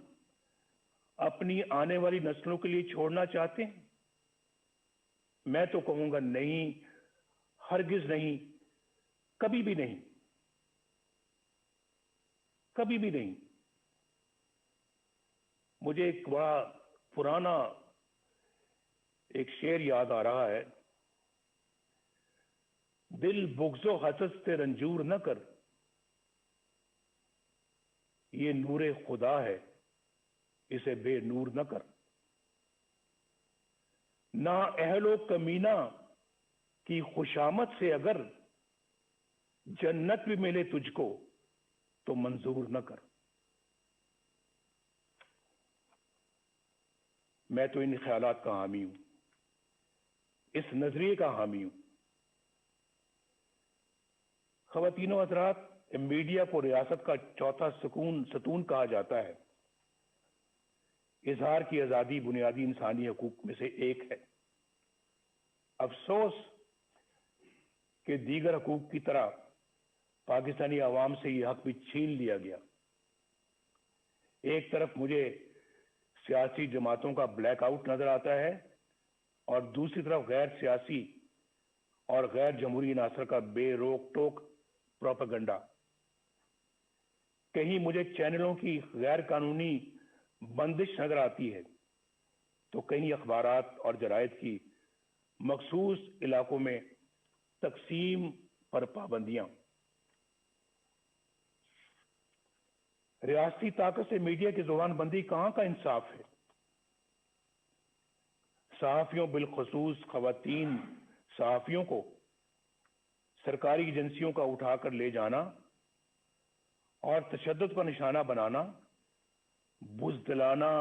अपनी आने वाली नस्लों के लिए छोड़ना चाहते हैं? मैं तो कहूंगा नहीं, हरगिज नहीं, कभी भी नहीं, कभी भी नहीं। मुझे एक बड़ा पुराना एक शेर याद आ रहा है दिल बुग़्ज़ो हसद से रंजूर न कर, ये नूरे खुदा है, इसे बेनूर न कर। ना अहलो कमीना की खुशामद से अगर जन्नत भी मिले तुझको तो मंजूर न कर। मैं तो इन ख्यालात का हामी हूं, इस नजरिए का हामी हूं। ख़वातीनो हज़रात, मीडिया को रियासत का चौथा सतून कहा जाता है। इजहार की आजादी बुनियादी इंसानी हकूक में से एक है। अफसोस कि दीगर हकूक की तरह पाकिस्तानी आवाम से यह हक भी छीन लिया गया। एक तरफ मुझे सियासी जमातों का ब्लैकआउट नजर आता है और दूसरी तरफ गैर सियासी और गैर जमहूरी अनासर का बेरोक टोक प्रोपेगेंडा। कहीं मुझे चैनलों की गैर कानूनी बंदिश नजर आती है तो कहीं अखबारात और जरायद की मखसूस इलाकों में तकसीम पर पाबंदियां। रियासती ताकत से मीडिया की जुबानबंदी कहां का इंसाफ है। सहाफियों, बिलखसूस खवातीन सहाफियों को सरकारी एजेंसियों का उठाकर ले जाना और तशद्दुद का निशाना बनाना बुज़दिलाना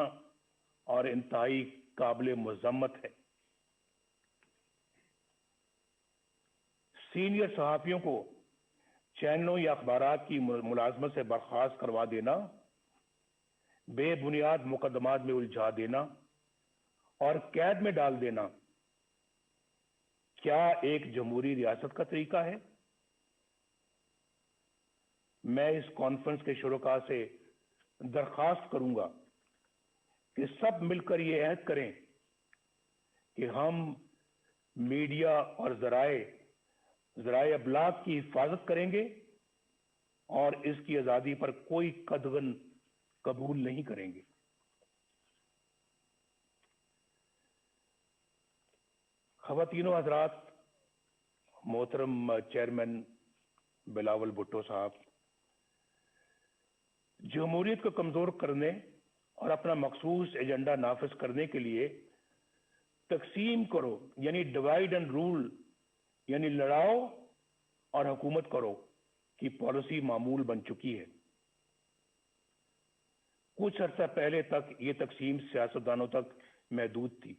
और इंतहाई काबिल मज़म्मत है। सीनियर सहाफियों को चैनलों या अखबारात की मुलाजमत से बर्खास्त करवा देना, बेबुनियाद मुकदमात में उलझा देना और कैद में डाल देना क्या एक जमहूरी रियासत का तरीका है? मैं इस कॉन्फ्रेंस के शुरुका से दरखास्त करूंगा कि सब मिलकर ये अहद करें कि हम मीडिया और ज़राए अबलाग की हिफाजत करेंगे और इसकी आजादी पर कोई कदगन कबूल नहीं करेंगे। ख़वातीनो हज़रात, मोहतरम चेयरमैन बिलावल भुट्टो साहब, जमहूरियत को कमजोर करने और अपना मखसूस एजेंडा नाफिज करने के लिए तकसीम करो यानी डिवाइड एंड रूल यानी लड़ाओ और हुकूमत करो की पॉलिसी मामूल बन चुकी है। कुछ अर्सा पहले तक ये तकसीम सियासतदानों तक महदूद थी,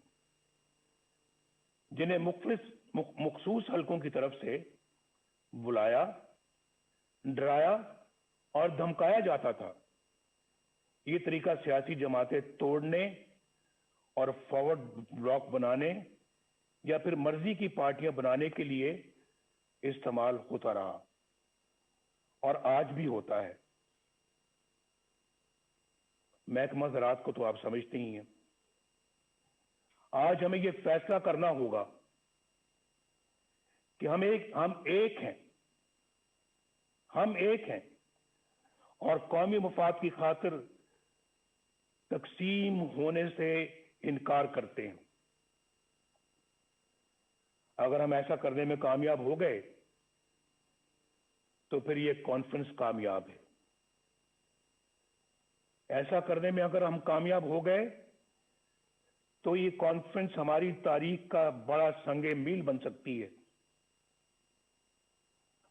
जिन्हें मखसूस हलकों की तरफ से बुलाया, डराया और धमकाया जाता था। ये तरीका सियासी जमातें तोड़ने और फॉरवर्ड ब्लॉक बनाने या फिर मर्जी की पार्टियां बनाने के लिए इस्तेमाल होता रहा और आज भी होता है। महकमा ज़राअत को तो आप समझते ही हैं। आज हमें यह फैसला करना होगा कि हम एक हैं और कौमी मफाद की खातिर तकसीम होने से इनकार करते हैं। अगर हम ऐसा करने में कामयाब हो गए तो फिर ये कॉन्फ्रेंस कामयाब है। ऐसा करने में अगर हम कामयाब हो गए तो ये कॉन्फ्रेंस हमारी तारीख का बड़ा संगे मील बन सकती है।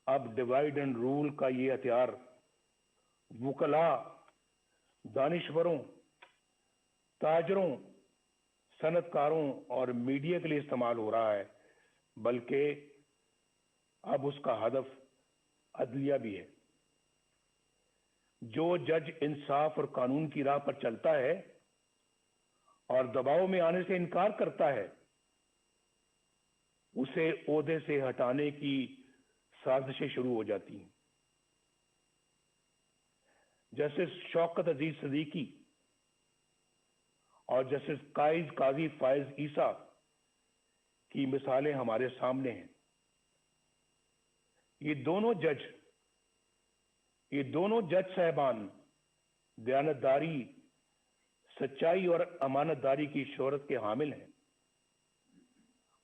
अब डिवाइड एंड रूल का ये हथियार वुकला, दानिश्वरों, ताजरों, सनतकारों और मीडिया के लिए इस्तेमाल हो रहा है, बल्कि अब उसका हदफ अदलिया भी है। जो जज इंसाफ और कानून की राह पर चलता है और दबाव में आने से इनकार करता है, उसे ओहदे से हटाने की साजिशें शुरू हो जाती हैं। जस्टिस शौकत अजीज सिद्दीकी और जस्टिस काजी फायज ईसा की मिसालें हमारे सामने हैं। ये दोनों जज साहबान दयानतदारी, सच्चाई और अमानतदारी की शोहरत के हामिल हैं।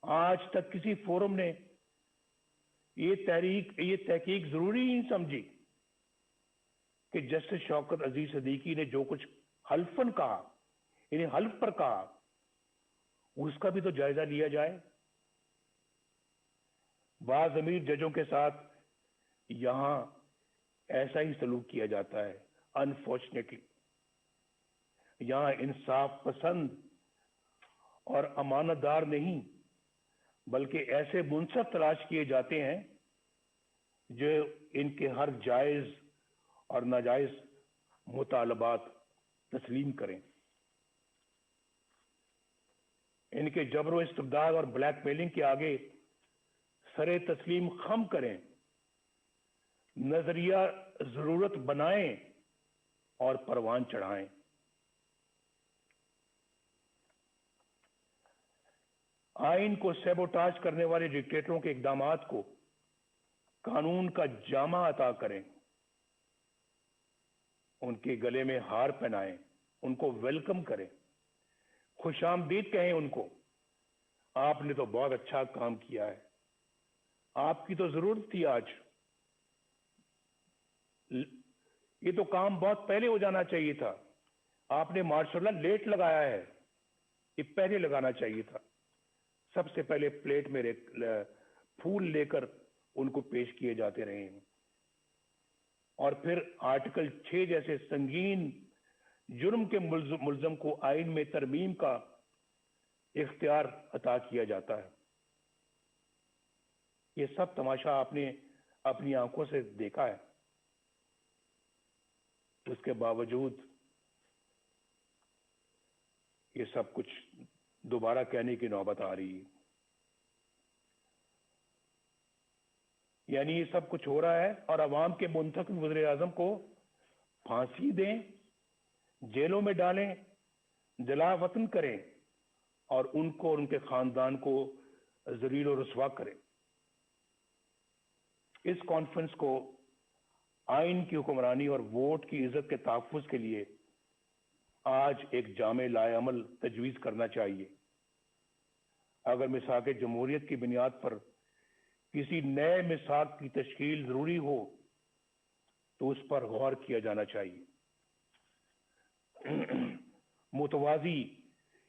आज तक किसी फोरम ने ये तहकीक जरूरी नहीं समझी कि जस्टिस शौकत अजीज सिद्दीकी ने जो कुछ हल्फन कहा, इन्हें हल्फ पर कहा, उसका भी तो जायजा लिया जाए। बाज़ अमीर जजों के साथ यहां ऐसा ही सलूक किया जाता है। अनफॉर्चुनेटली यहां इंसाफ पसंद और अमानतदार नहीं बल्कि ऐसे मुंसफ तलाश किए जाते हैं जो इनके हर जायज और नाजायज मुतालबात तस्लीम करें, इनके जबरो इस्तिबदाद और ब्लैकमेलिंग के आगे सरे तस्लीम खम करें, नजरिया जरूरत बनाएं और परवान चढ़ाएं। आइन को सैबोटाज करने वाले डिक्टेटरों के इकदामात को कानून का जामा अता करें, उनके गले में हार पहनाएं, उनको वेलकम करें, खुशामदीद कहें उनको, आपने तो बहुत अच्छा काम किया है, आपकी तो जरूरत थी आज, ये तो काम बहुत पहले हो जाना चाहिए था, आपने माशाल्लाह लेट लगाया है, ये पहले लगाना चाहिए था। सबसे पहले प्लेट में फूल लेकर उनको पेश किए जाते रहे हैं और फिर आर्टिकल 6 जैसे संगीन जुर्म के मुल्जम को आइन में तरमीम का इख्तियार अता किया जाता है। ये सब तमाशा आपने अपनी आंखों से देखा है, उसके बावजूद ये सब कुछ दोबारा कहने की नौबत आ रही है। यानी ये सब कुछ हो रहा है और अवाम के मुंतखब वज़ीर आज़म को फांसी दें, जेलों में डालें, जला वतन करें और उनको और उनके खानदान को ज़लील और रुसवा करें। इस कॉन्फ्रेंस को आइन की हुक्मरानी और वोट की इज्जत के तहफ़्फ़ुज़ के लिए आज एक जामे लाएअमल तजवीज़ करना चाहिए। अगर मिसाक़ जमहूरियत की बुनियाद पर किसी नए मिसाक़ की तश्कील जरूरी हो तो उस पर गौर किया जाना चाहिए। मुतवाज़ी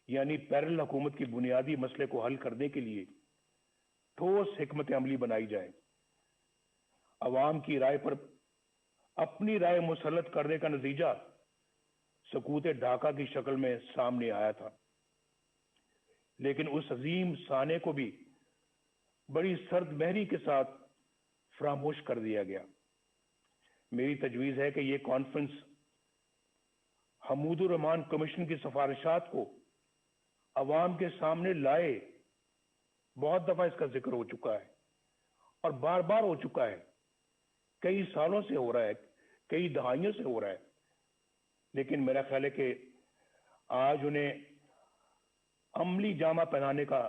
यानी पैरेलल हुकूमत की बुनियादी मसले को हल करने के लिए ठोस हिकमत अमली बनाई जाए। अवाम की राय पर अपनी राय मुसल्लत करने का नतीजा सकूत ढाका की शक्ल में सामने आया था, लेकिन उस अजीम साने को भी बड़ी सर्द बहरी के साथ फरामोश कर दिया गया। मेरी तजवीज़ है कि ये कॉन्फ्रेंस हमूदुर रहमान कमीशन की सिफारिशात को अवाम के सामने लाए। बहुत दफा इसका जिक्र हो चुका है और बार बार हो चुका है, कई सालों से हो रहा है, कई दहाइयों से हो रहा है, लेकिन मेरा ख्याल है कि आज उन्हें अमली जामा पहनाने का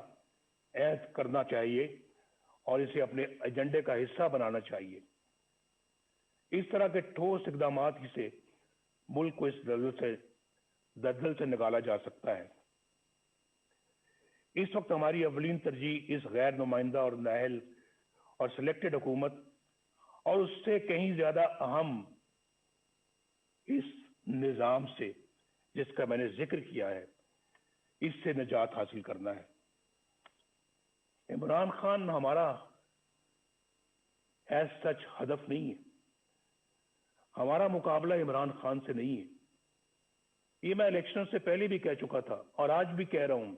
ऐद करना चाहिए और इसे अपने एजेंडे का हिस्सा बनाना चाहिए। इस तरह के ठोस इक़दामात ही से मुल्क को इस दलदल से निकाला जा सकता है। इस वक्त हमारी अवलीन तरजीह इस गैर नुमाइंदा और नाअहल और सिलेक्टेड हुकूमत और उससे कहीं ज्यादा अहम इस निजाम से जिसका मैंने जिक्र किया है, इससे निजात हासिल करना है। इमरान खान हमारा एज सच हदफ नहीं है, हमारा मुकाबला इमरान खान से नहीं है। ये मैं इलेक्शन से पहले भी कह चुका था और आज भी कह रहा हूं।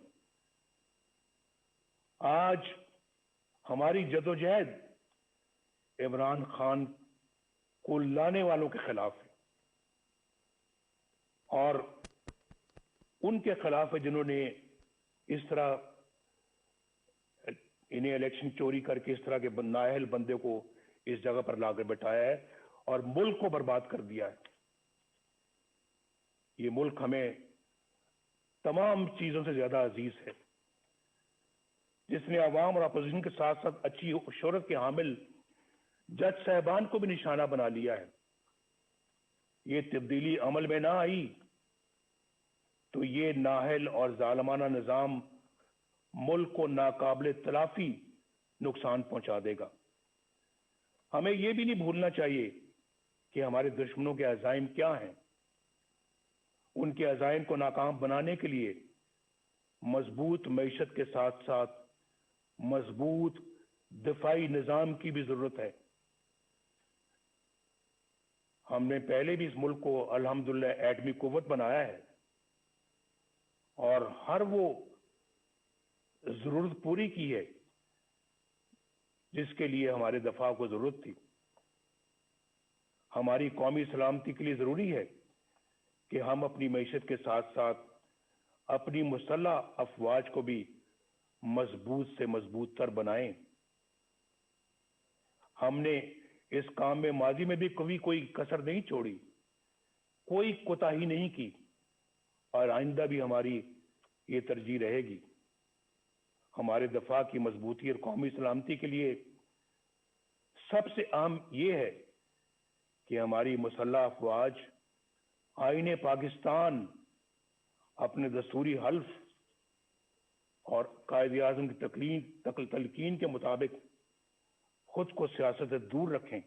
आज हमारी जदोजहद इमरान खान को लाने वालों के खिलाफ है और उनके खिलाफ है जिन्होंने इस तरह इन्हें इलेक्शन चोरी करके इस तरह के नाअहल बंदे को इस जगह पर लाकर बैठाया है और मुल्क को बर्बाद कर दिया है। ये मुल्क हमें तमाम चीजों से ज्यादा अजीज है, जिसने अवाम और अपोजिशन के साथ साथ अच्छी शोहरत के हामिल जज साहबान को भी निशाना बना लिया है। ये तब्दीली अमल में ना आई तो ये नाअहल और जालिमाना निजाम मुल्क को नाकाबिले तलाफी नुकसान पहुंचा देगा। हमें ये भी नहीं भूलना चाहिए कि हमारे दुश्मनों के अज़ाइम क्या हैं। उनके अज़ाइम को नाकाम बनाने के लिए मजबूत मईशत के साथ साथ मजबूत दिफाई निज़ाम की भी जरूरत है। हमने पहले भी इस मुल्क को अल्हम्दुलिल्लाह एटमी कुव्वत बनाया है और हर वो जरूरत पूरी की है जिसके लिए हमारे दफा को जरूरत थी। हमारी कौमी सलामती के लिए जरूरी है कि हम अपनी मईशत के साथ साथ अपनी मुसल्लह अफवाज को भी मजबूत से मजबूत तर बनाएं। हमने इस काम में माजी में भी कभी कोई कसर नहीं छोड़ी, कोई कोताही नहीं की और आइंदा भी हमारी ये तरजीह रहेगी। हमारे दफा की मजबूती और कौमी सलामती के लिए सबसे अहम ये है कि हमारी मुसल्लह अफवाज आईने पाकिस्तान अपने दस्तूरी हल्फ और कायदे आज़म की तलकीन के मुताबिक खुद को सियासत से दूर रखें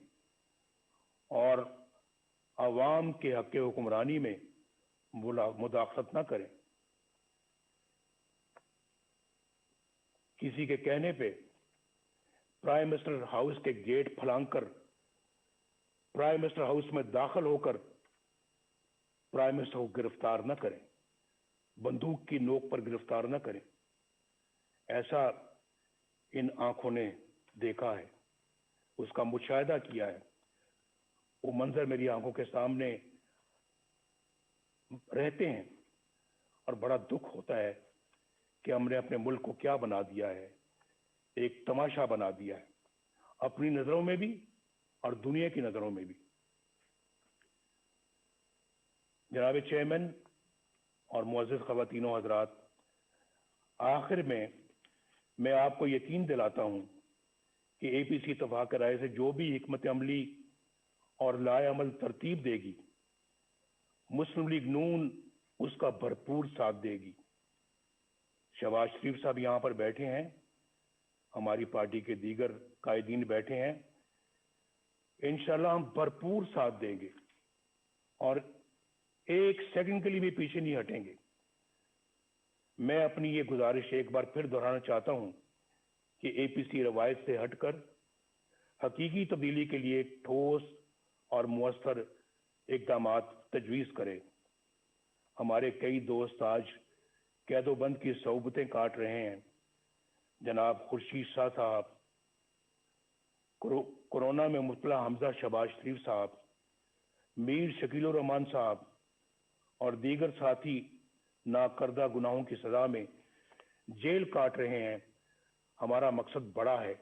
और अवाम के हक हुक्मरानी में मुदाखलत न करें। किसी के कहने पे प्राइम मिनिस्टर हाउस के गेट फलांकर प्राइम मिनिस्टर हाउस में दाखिल होकर प्राइम मिनिस्टर को गिरफ्तार न करें, बंदूक की नोक पर गिरफ्तार न करें। ऐसा इन आंखों ने देखा है, उसका मुशाहिदा किया है। वो मंजर मेरी आंखों के सामने रहते हैं और बड़ा दुख होता है कि हमने अपने मुल्क को क्या बना दिया है, एक तमाशा बना दिया है, अपनी नजरों में भी और दुनिया की नजरों में भी। जनाब चेयरमैन और मुअज़्ज़िज़ ख़वातीनो हज़रात, आखिर में मैं आपको यकीन दिलाता हूं कि एपीसी इत्तफ़ाक़ राय से जो भी हिकमत अमली और लाए अमल तरतीब देगी, मुस्लिम लीग नून उसका भरपूर साथ देगी। शहबाज शरीफ साहब यहाँ पर बैठे हैं, हमारी पार्टी के दीगर कायदीन बैठे हैं। इंशाल्लाह हम भरपूर साथ देंगे और एक सेकंड के लिए भी पीछे नहीं हटेंगे। मैं अपनी ये गुजारिश एक बार फिर दोहराना चाहता हूं कि एपीसी रवायत से हटकर हकीकी तब्दीली के लिए ठोस और मुअस्सर इक़दामात तजवीज़ करे। हमारे कई दोस्त आज कैदोबंद की सौबतें काट रहे हैं। जनाब खुर्शीद शाह साहब, कोरोना में मुब्तला हमजा शहबाज शरीफ साहब, मीर शकील रहमान साहब और दीगर साथी नाकर्दा गुनाहों की सजा में जेल काट रहे हैं। हमारा मकसद बड़ा है।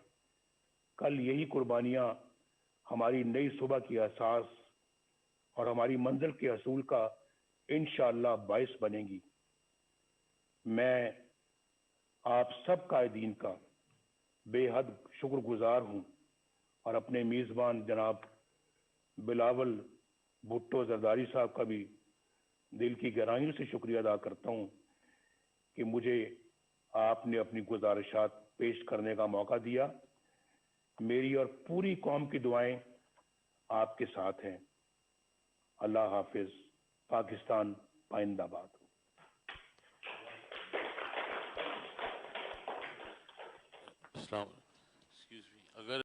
कल यही कुर्बानियां हमारी नई सुबह की अहसास और हमारी मंजिल के हसूल का इंशाअल्लाह बाइस बनेगी। मैं आप सब कायदीन का बेहद शुक्रगुजार हूं और अपने मेज़बान जनाब बिलावल भुट्टो जरदारी साहब का भी दिल की गहराइयों से शुक्रिया अदा करता हूं कि मुझे आपने अपनी गुजारिशात पेश करने का मौका दिया। मेरी और पूरी कौम की दुआएं आपके साथ हैं। अल्लाह हाफिज। पाकिस्तान पाइंदाबाद। अस्सलाम